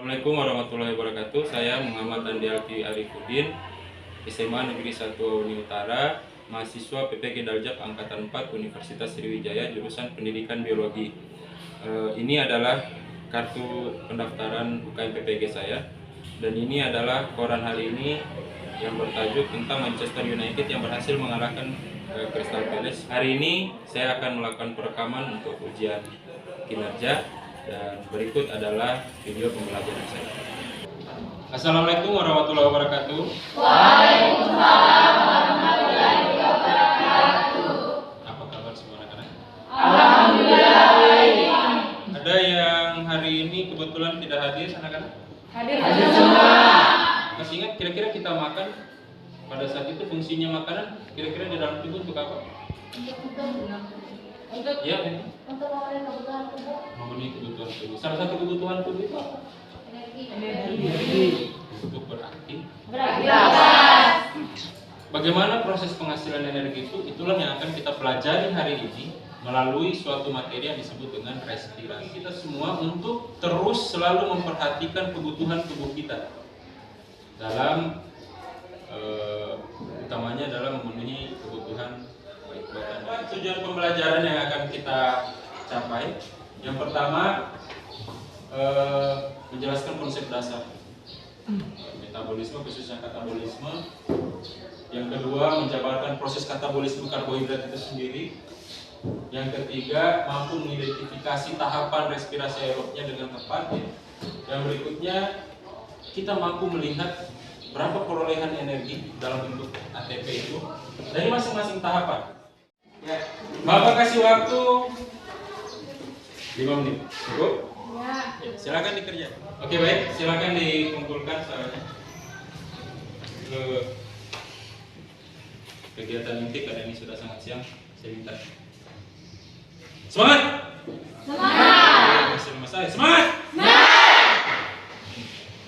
Assalamualaikum warahmatullahi wabarakatuh. Saya Muhammad Andi Alki Arifudin, SMA Negeri 1 Uni Utara, mahasiswa PPG Daljak Angkatan 4 Universitas Sriwijaya, jurusan Pendidikan Biologi. Ini adalah kartu pendaftaran UKM PPG saya, dan ini adalah koran hari ini yang bertajuk tentang Manchester United yang berhasil mengalahkan Crystal Palace. Hari ini saya akan melakukan perekaman untuk ujian kinerja. Dan berikut adalah video pembelajaran saya. Assalamualaikum warahmatullahi wabarakatuh. Waalaikumsalam warahmatullahi wabarakatuh. Apa kabar semua anak-anak? Alhamdulillah baik. Ada yang hari ini kebetulan tidak hadir anak-anak? Hadir semua. Masih ingat kira-kira kita makan pada saat itu fungsinya makanan kira-kira di dalam tubuh untuk apa? Ya, Untuk memenuhi kebutuhan tubuh. memenuhi kebutuhan tubuh. Salah satu kebutuhan tubuh itu apa? Energi. Untuk beraktivitas. Beraktivitas. Bagaimana proses penghasilan energi itu? Itulah yang akan kita pelajari hari ini melalui suatu materi yang disebut dengan respirasi. Kita semua untuk terus selalu memperhatikan kebutuhan tubuh kita dalam utamanya dalam memenuhi kebutuhan baik badan. Tujuan pembelajaran yang akan kita capai, yang pertama menjelaskan konsep dasar metabolisme, khususnya katabolisme. Yang kedua, menjabarkan proses katabolisme karbohidrat itu sendiri. Yang ketiga, mampu mengidentifikasi tahapan respirasi aerobnya dengan tepat. Yang berikutnya, kita mampu melihat berapa perolehan energi dalam bentuk ATP itu dari masing-masing tahapan. Ya, Bapak kasih waktu 5 menit. Cukup? Ya, silakan dikerjakan. Oke, baik, silakan dikumpulkan soalnya ke kegiatan inti karena ini sudah sangat siang. Saya minta semangat. Semangat. Masih saya semangat.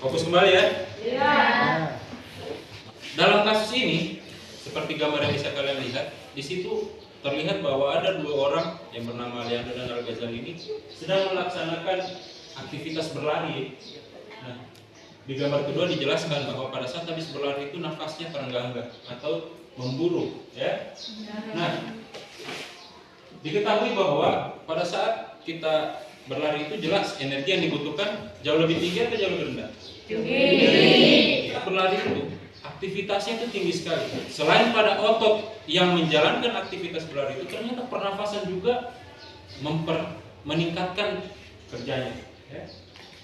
Fokus kembali ya. Iya. Dalam kasus ini, seperti gambar yang bisa kalian lihat, di situ terlihat bahwa ada dua orang yang bernama Leandro dan Al-Ghazali ini sedang melaksanakan aktivitas berlari. Nah, di gambar kedua dijelaskan bahwa pada saat habis berlari itu nafasnya terengah-engah atau memburu, ya. Nah, diketahui bahwa pada saat kita berlari itu jelas energi yang dibutuhkan jauh lebih tinggi atau jauh lebih rendah? Tinggi. Kita berlari itu aktivitasnya itu tinggi sekali. Selain pada otot yang menjalankan aktivitas berlari itu, ternyata pernafasan juga meningkatkan kerjanya, ya.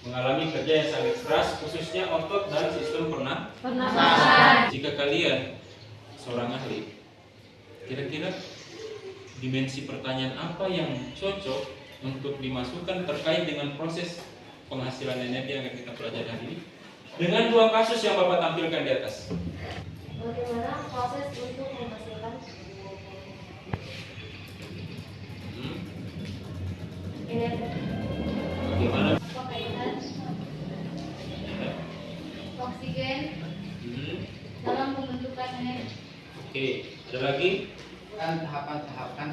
Mengalami kerja yang sangat keras, khususnya otot dan sistem pernafasan. Jika kalian seorang ahli, kira-kira dimensi pertanyaan apa yang cocok untuk dimasukkan terkait dengan proses penghasilan energi yang akan kita pelajari hari ini dengan dua kasus yang Bapak tampilkan di atas. Bagaimana proses untuk menghasilkan energi? Bagaimana? Pakaian oksigen Hmm. dalam pembentukan energi. Oke, ada lagi? Kan tahapan-tahapan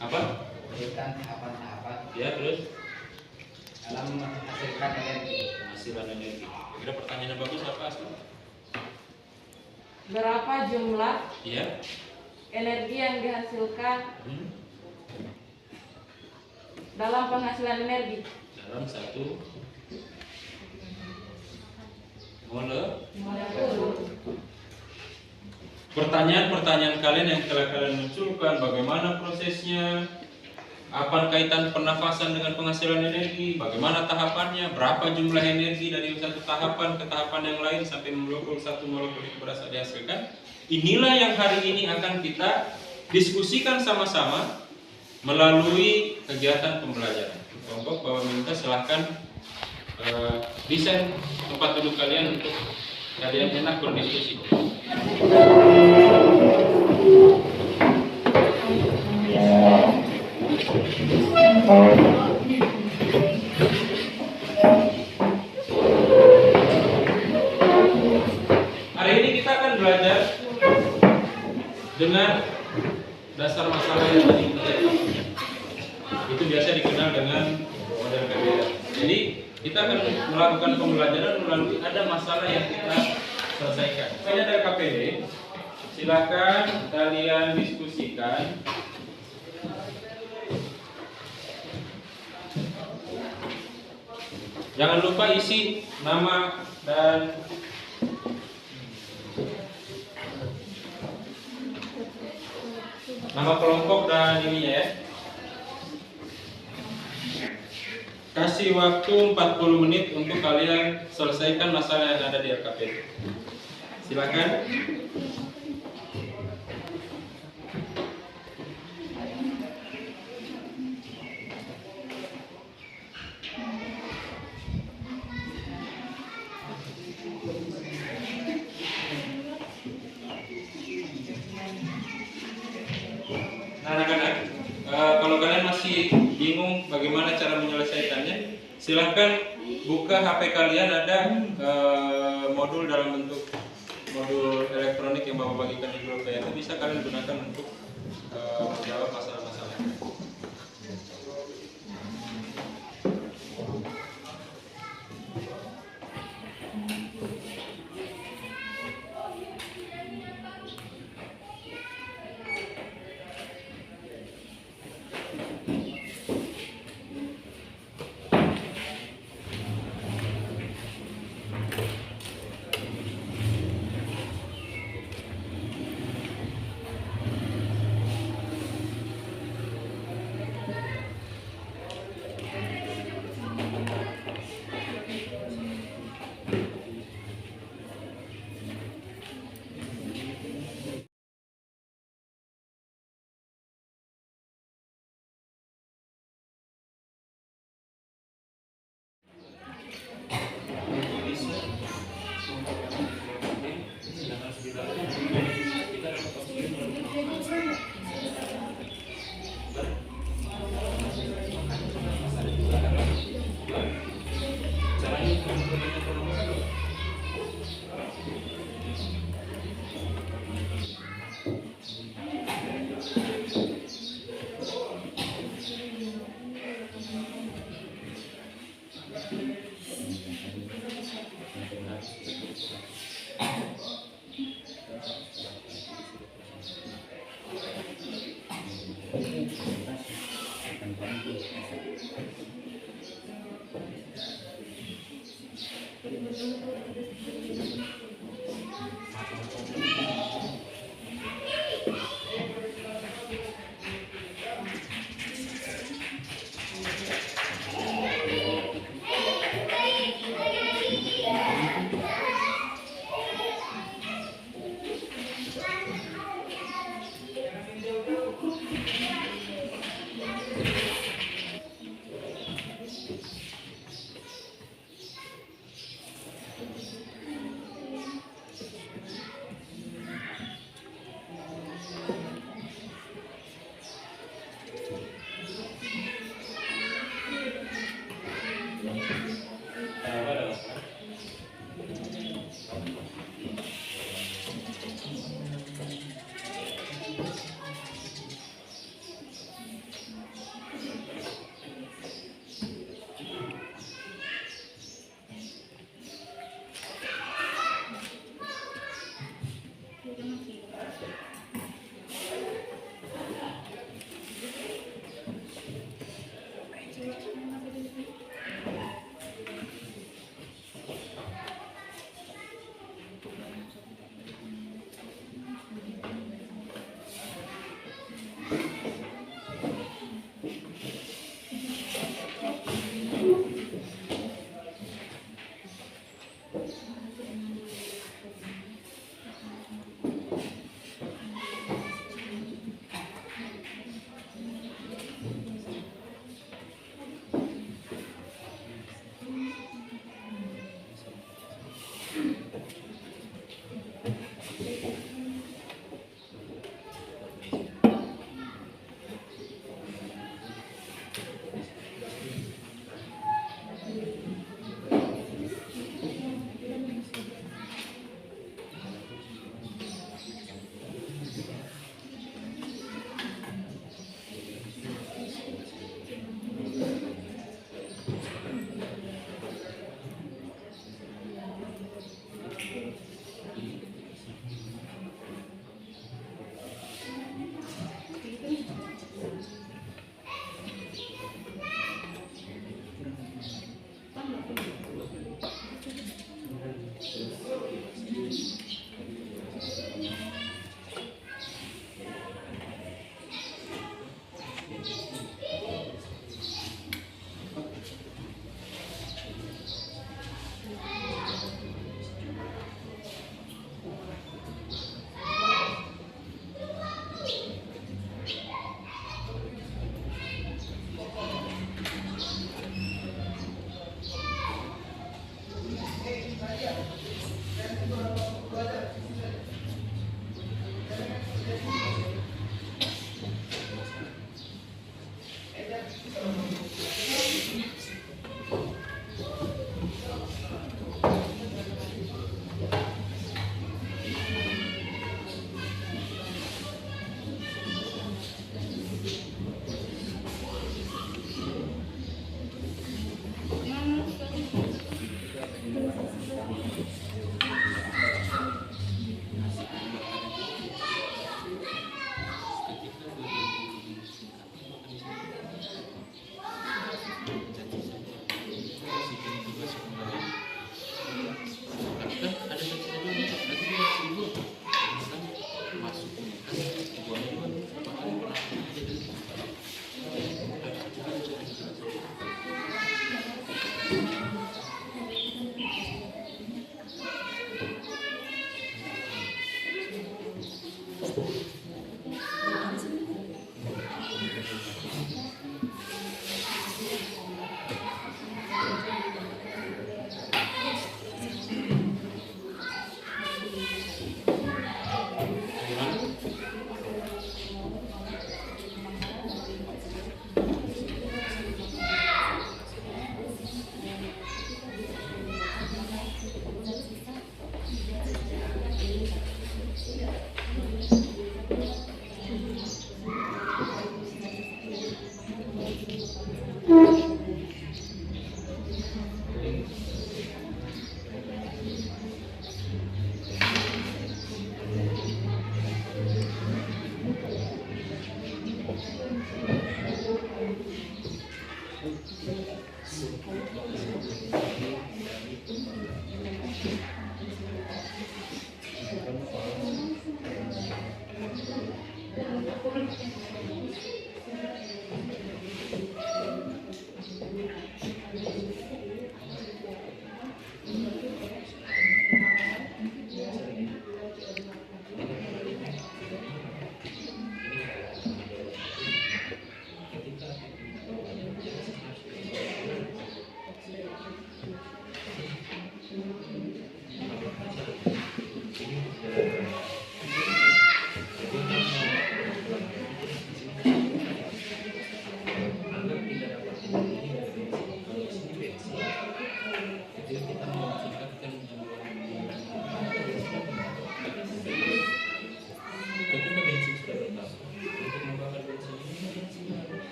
Apa? berikan tahapan-tahapan Ya, terus dalam menghasilkan energi. penghasilan energi. Kira pertanyaan yang bagus apa Asma? Berapa jumlah Iya. energi yang dihasilkan Hmm. dalam penghasilan energi? Dalam satu mole. Pertanyaan-pertanyaan kalian yang telah kalian munculkan, bagaimana prosesnya, apa kaitan pernafasan dengan penghasilan energi, bagaimana tahapannya, berapa jumlah energi dari satu tahapan ke tahapan yang lain sampai 21 molekul itu berhasil dihasilkan. Inilah yang hari ini akan kita diskusikan sama-sama melalui kegiatan pembelajaran. Kelompok Bapak minta silahkan desain tempat duduk kalian untuk kalian enak berdiskusi. Hari ini kita akan belajar dengan dasar masalah yang tadi kita itu biasa dikenal dengan model PBR. Jadi kita akan melakukan pembelajaran melalui ada masalah yang kita selesaikan. Pokoknya dari KPD, silakan kalian diskusikan. Jangan lupa isi nama dan nama kelompok dan ininya ya. Kasih waktu 40 menit untuk kalian selesaikan masalah yang ada di LKPD. Silakan. Nah, anak-anak, kalau kalian masih bingung bagaimana cara menyelesaikannya, silahkan buka HP kalian, ada modul dalam bentuk modul elektronik yang Bapak bagikan di grup ya. Bisa kalian gunakan untuk menjawab masalah-masalah.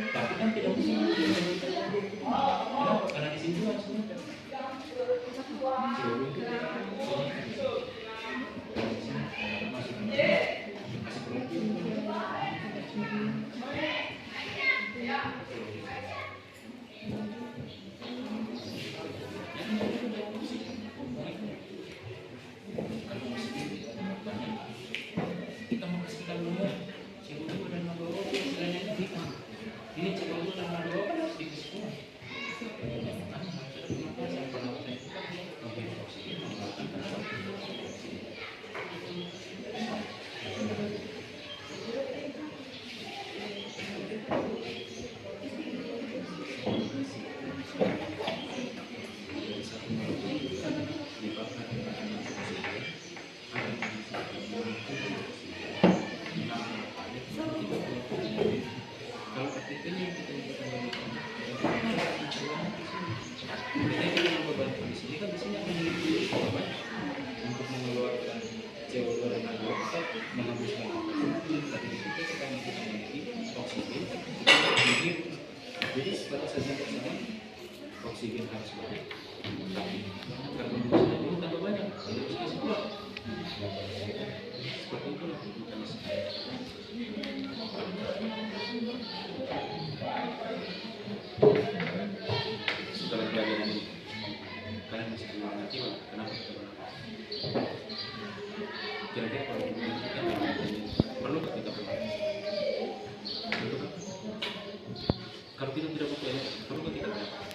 Tapi kan tidak bisa. Kenapa? Karena di sini langsung ada. Kita mau kasih tahu dulu. Cikgu dan Mandoro istilahnya ini cikgu dan Mandoro kan harus dikasih semua. Jadi batasannya oksigen harus banyak. Karbon dioksida itu tambah banyak, jadi harus kasih keluar. Seperti itulah mekanisme. Setelah pelajaran ini, kalian masih belum mengerti kenapa kita berangkat. Kira-kira kalau kita perlu kita berangkat? Kalau kita tidak pakai perlu kita berangkat?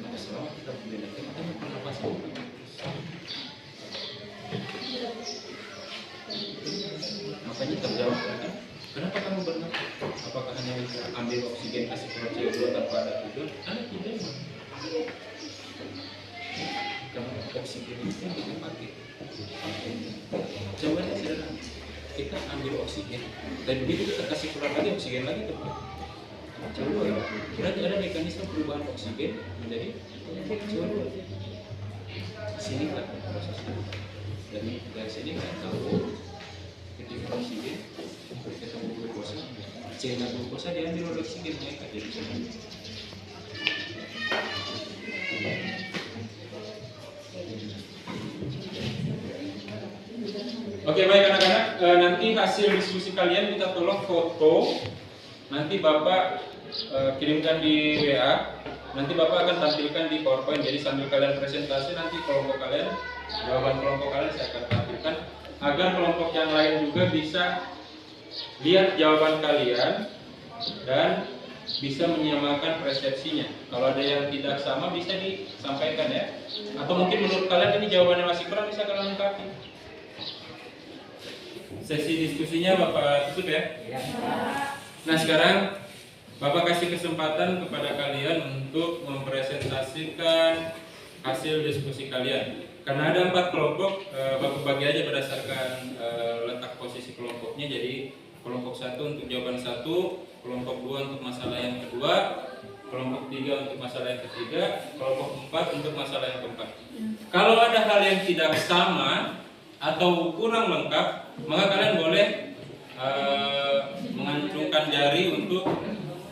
Maka selama kita berangkat, kita mempernapasan. Makanya terjawab kan? Kenapa kamu berangkat? Apakah hanya ambil oksigen kasih keluar CO2 tanpa ada tujuan? Ada tujuan. Karena oksigen itu yang kita pakai. Jawabannya sederhana. Kita ambil oksigen dan begitu kita kasih keluar lagi oksigen lagi tuh. CO2 ya. Berarti ada mekanisme perubahan oksigen menjadi CO2. Sini kan prosesnya. Dari sini kita tahu ketika oksigen ketemu glukosa, cairan glukosa diambil oleh oksigen naik jadi CO2. Oke, baik anak-anak, nanti hasil diskusi kalian kita tolong foto. Nanti Bapak kirimkan di WA. Nanti Bapak akan tampilkan di PowerPoint. Jadi sambil kalian presentasi, nanti kelompok kalian, jawaban kelompok kalian saya akan tampilkan agar kelompok yang lain juga bisa lihat jawaban kalian dan bisa menyamakan persepsinya. Kalau ada yang tidak sama bisa disampaikan ya. Atau mungkin menurut kalian ini jawabannya masih kurang, bisa kalian lengkapi. Sesi diskusinya Bapak tutup ya. Nah sekarang Bapak kasih kesempatan kepada kalian untuk mempresentasikan hasil diskusi kalian. Karena ada 4 kelompok, Bapak bagi aja berdasarkan letak posisi kelompoknya. Jadi kelompok 1 untuk jawaban 1, kelompok 2 untuk masalah yang kedua, kelompok 3 untuk masalah yang ketiga, kelompok 4 untuk masalah yang keempat. Kalau ada hal yang tidak sama atau kurang lengkap, maka kalian boleh mengancungkan jari untuk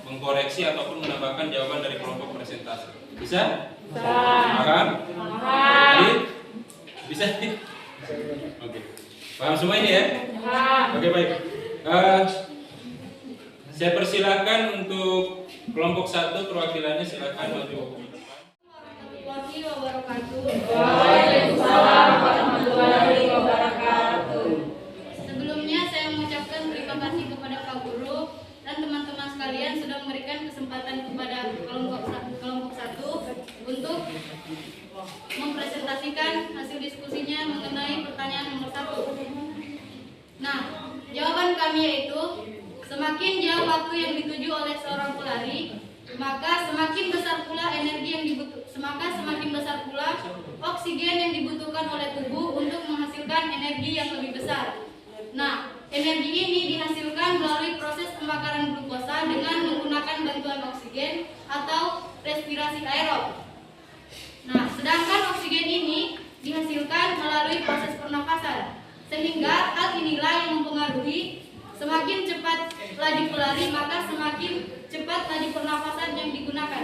mengkoreksi ataupun menambahkan jawaban dari kelompok presentasi. Bisa? Paham? Jadi, bisa? Oke. Paham semua ini ya? Oke, baik. Saya persilakan untuk kelompok 1 perwakilannya, silakan maju. Warahmatullahi wabarakatuh. Waalaikumsalam warahmatullahi wabarakatuh. Sebelumnya saya mengucapkan terima kasih kepada Pak Guru dan teman-teman sekalian sudah memberikan kesempatan kepada kelompok 1 untuk mempresentasikan hasil diskusinya mengenai pertanyaan nomor 1. Nah, jawaban kami yaitu semakin jauh waktu yang dituju oleh seorang pelari, maka semakin besar pula semakin besar pula oksigen yang dibutuhkan oleh tubuh untuk menghasilkan energi yang lebih besar. Nah, energi ini dihasilkan melalui proses pembakaran glukosa dengan menggunakan bantuan oksigen atau respirasi aerob. Nah, sedangkan oksigen ini dihasilkan melalui proses pernafasan. Sehingga hal inilah yang mempengaruhi semakin cepat laju pelari, maka semakin cepat laju pernafasan yang digunakan.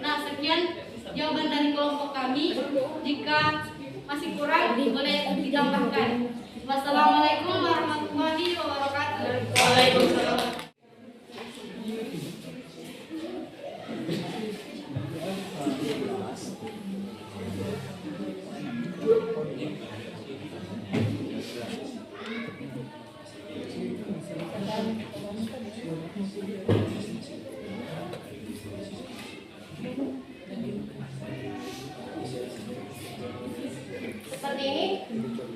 Nah, sekian jawaban dari kelompok kami. Jika masih kurang, boleh ditambahkan. Wassalamualaikum warahmatullahi wabarakatuh. Waalaikumsalam. Seperti ini,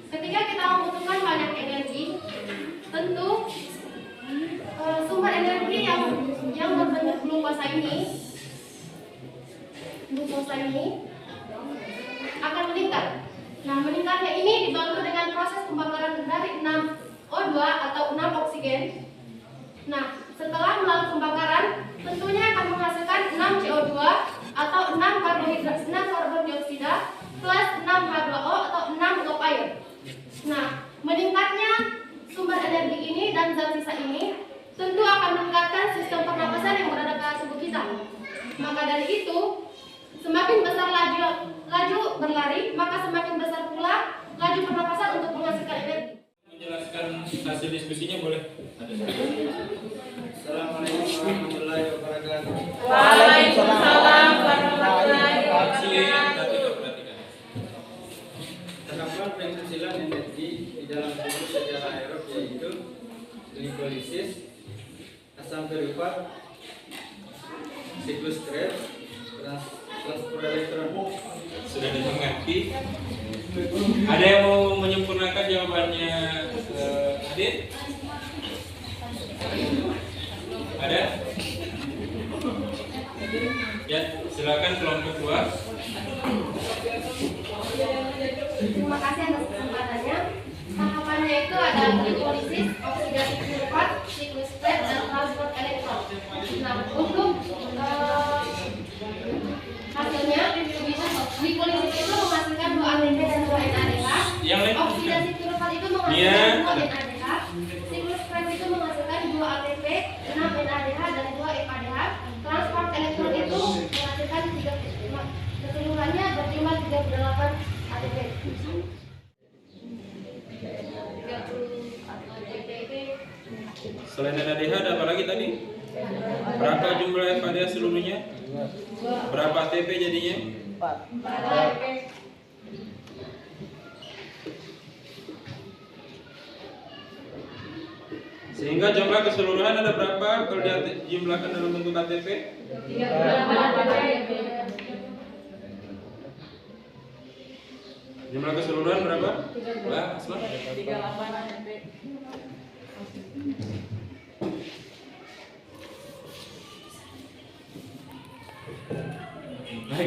ketika kita membutuhkan banyak energi, tentu sumber energi yang berbentuk glukosa ini akan meningkat. Nah, meningkatnya ini dibantu dengan proses pembakaran dari 6O2 atau 6 oksigen. Nah, setelah melalui pembakaran, tentunya akan menghasilkan 6 CO2 atau 6 karbon dioksida plus 6 H2O atau 6 uap air. Nah, meningkatnya sumber energi ini dan zat sisa ini tentu akan meningkatkan sistem pernapasan yang berada pada tubuh kita. Maka dari itu, semakin besar laju berlari, maka semakin besar pula laju pernapasan untuk menghasilkan energi. Menjelaskan hasil diskusinya boleh? Assalamualaikum warahmatullahi wabarakatuh. Waalaikumsalam warahmatullahi wabarakatuh. Terdapat penghasilan energi di dalam tubuh secara aerob yaitu glikolisis, asam sulfat, siklus Krebs, transport elektron. Sudah dimengerti? Ada yang mau menyempurnakan jawabannya, Adit? Ada? Ya, silakan kelompok 2. Terima kasih atas kesempatannya. Tahapannya itu ada glikolisis, oksidasi sulfat, siklus Krebs, dan transport elektron. Nah, untuk hasilnya, glikolisis itu menghasilkan 2 ATP dan 2 NADH. Yang lain? Oksidasi sulfat itu menghasilkan 2 NADH. Siklus Krebs itu menghasilkan 2 ATP, 6 NADH, dan 2 FADH. Transport elektron itu menghasilkan keseluruhannya berjumlah 38 ATP. Selain NADH ada apa lagi tadi? Berapa jumlah FADH seluruhnya? Berapa ATP jadinya? 4. Sehingga jumlah keseluruhan ada berapa kalau dijumlahkan dalam bentuk ATP? 38. Jumlah keseluruhan berapa? Mbak Asma? 38 ATP.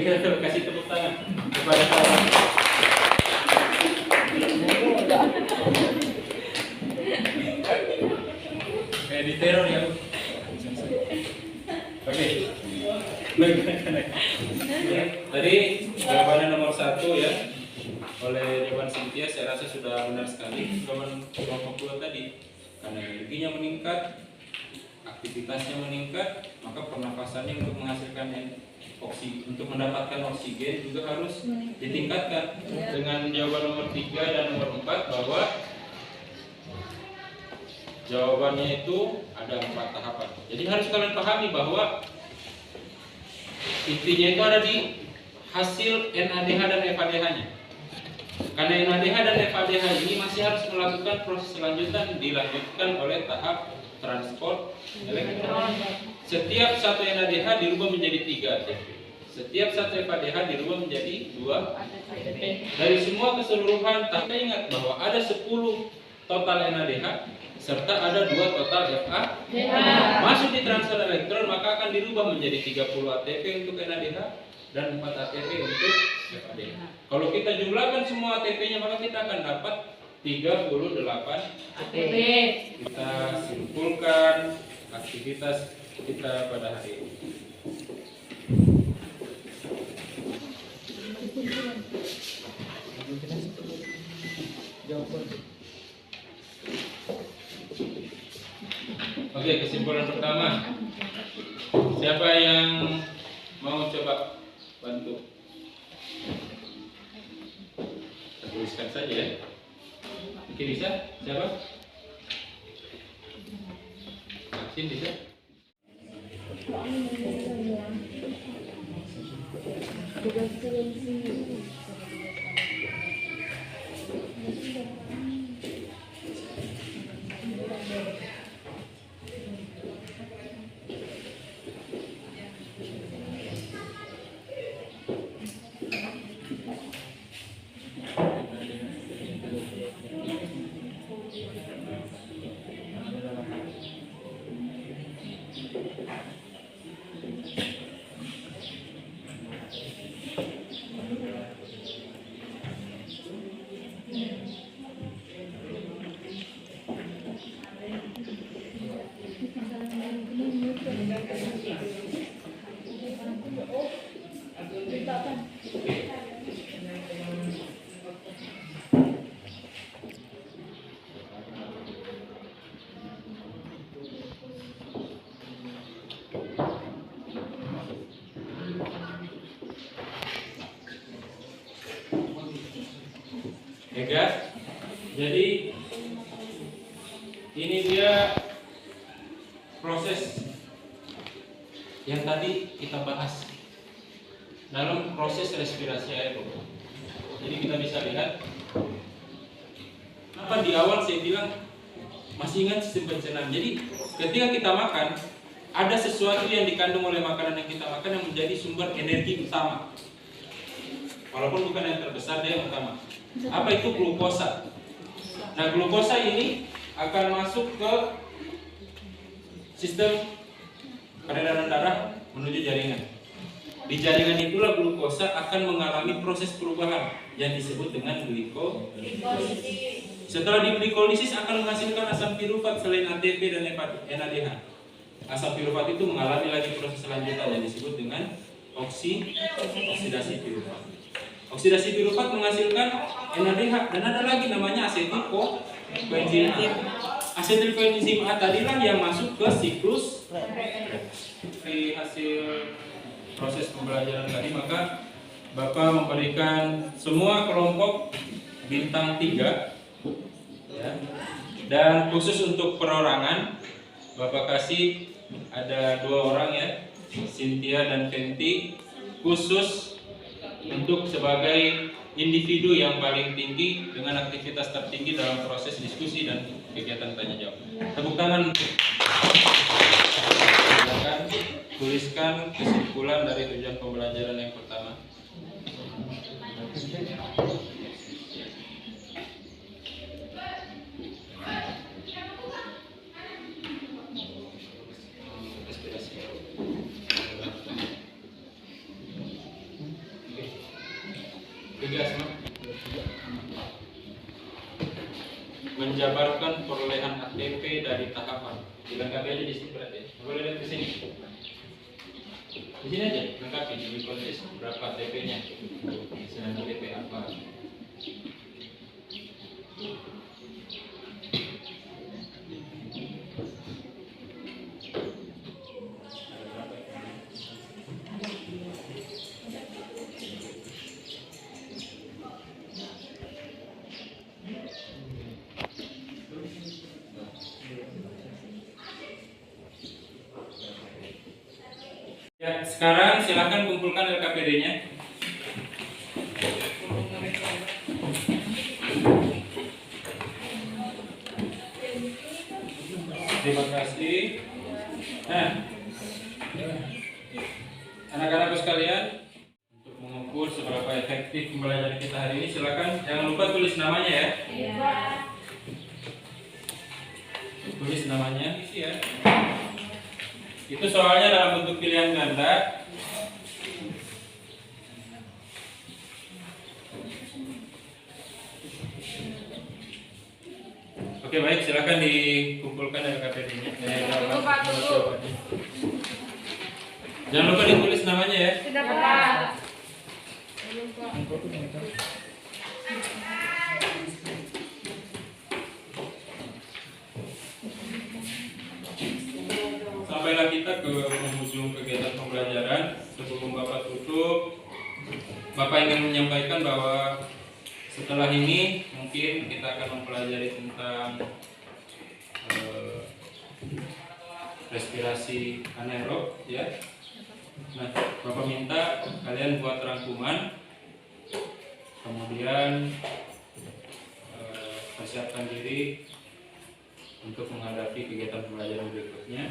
Kita kasih tepuk tangan kepada kawan. Kayak di teror ya. Oke. Tadi jawabannya nomor 1 ya. Oleh Dewan Cynthia saya rasa sudah benar sekali. Jawaban kelompok 2 tadi. Karena energinya meningkat, aktivitasnya meningkat, maka pernafasannya untuk menghasilkan untuk mendapatkan oksigen juga harus ditingkatkan. Dengan jawaban nomor 3 dan nomor 4 bahwa jawabannya itu ada 4 tahapan. Jadi harus kalian pahami bahwa intinya itu ada di hasil NADH dan FADH-nya. Karena NADH dan FADH ini masih harus melakukan proses selanjutan, dilanjutkan oleh tahap transport elektron. Setiap satu NADH dirubah menjadi 3 ATP. Setiap satu FADH dirubah menjadi 2 ATP. Dari semua keseluruhan, tapi ingat bahwa ada 10 total NADH serta ada 2 total FADH. Masuk di transfer elektron maka akan dirubah menjadi 30 ATP untuk NADH dan 4 ATP untuk FADH. Kalau kita jumlahkan semua ATP-nya maka kita akan dapat 38 ATP. Kita simpulkan aktivitas kita pada hari ini. Oke, kesimpulan pertama. Siapa yang mau coba bantu? Tuliskan saja ya. Oke, bisa? Siapa? Vaksin bisa? Guys, jadi ini dia proses yang tadi kita bahas dalam proses respirasi aerob. Jadi kita bisa lihat apa di awal saya bilang masih ingat sistem pencernaan. Jadi ketika kita makan ada sesuatu yang dikandung oleh makanan yang kita makan yang menjadi sumber energi utama. Walaupun bukan yang terbesar, dia yang utama. Apa itu glukosa? Nah, glukosa ini akan masuk ke sistem peredaran darah menuju jaringan. Di jaringan itulah glukosa akan mengalami proses perubahan yang disebut dengan glikolisis. Setelah diglikolisis akan menghasilkan asam pirufat selain ATP dan NADH. Asam pirufat itu mengalami lagi proses selanjutan yang disebut dengan oksidasi pirufat. Oksidasi pirufat menghasilkan NADH dan ada lagi namanya asetilkoenzim A. Asetilkoenzim A tadilah yang masuk ke siklus. Di hasil proses pembelajaran tadi maka Bapak memberikan semua kelompok bintang 3 ya. Dan khusus untuk perorangan Bapak kasih ada 2 orang ya, Cynthia dan Fenty, khusus untuk sebagai individu yang paling tinggi dengan aktivitas tertinggi dalam proses diskusi dan kegiatan tanya jawab. Tepuk tangan. Silakan tuliskan kesimpulan dari tujuan pembelajaran yang pertama. Tugas menjabarkan perolehan ATP dari tahapan. Dilengkapi aja di sini berarti. Boleh lihat di sini. Di sini aja lengkapi di kontes berapa ATP-nya. Misalnya ATP apa. Ya, sekarang silakan kumpulkan LKPD-nya. Terima kasih. Nah, anak-anakku sekalian, untuk mengukur seberapa efektif pembelajaran kita hari ini, silakan jangan lupa tulis namanya ya. Tulis namanya, isi ya. Itu soalnya dalam bentuk pilihan ganda. Oke baik, silakan dikumpulkan LKPD-nya. Jangan lupa ditulis namanya ya. Sudah Pak. Sampailah kita ke penghujung kegiatan pembelajaran. Sebelum Bapak tutup, Bapak ingin menyampaikan bahwa setelah ini mungkin kita akan mempelajari tentang respirasi anaerob ya. Nah, Bapak minta kalian buat rangkuman, kemudian persiapkan diri untuk menghadapi kegiatan pembelajaran berikutnya.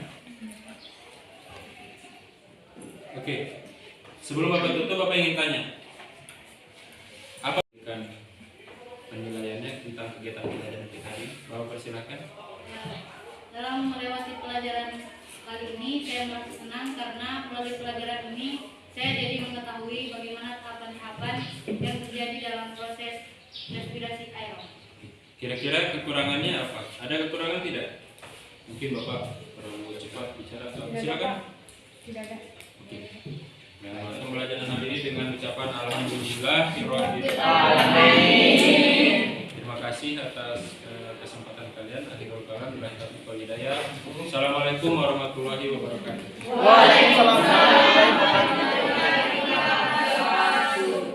Oke, sebelum Bapak tutup, Bapak ingin tanya apa penilaiannya tentang kegiatan pembelajaran kita hari ini? Bapak persilakan. Dalam melewati pelajaran kali ini, saya merasa senang karena melalui pelajaran ini saya jadi mengetahui bagaimana tahapan-tahapan yang terjadi dalam proses respirasi aerob. Kira-kira kekurangannya apa? Ada kekurangan tidak? Mungkin Bapak perlu cepat bicara atau silakan. Tidak ada. Oke. Nah, pembelajaran hari ini dengan ucapan alhamdulillah. Terima kasih atas kesempatan kalian. Akhirul kalam billahi taufiq wal hidayah. Assalamualaikum warahmatullahi wabarakatuh. Waalaikumsalam.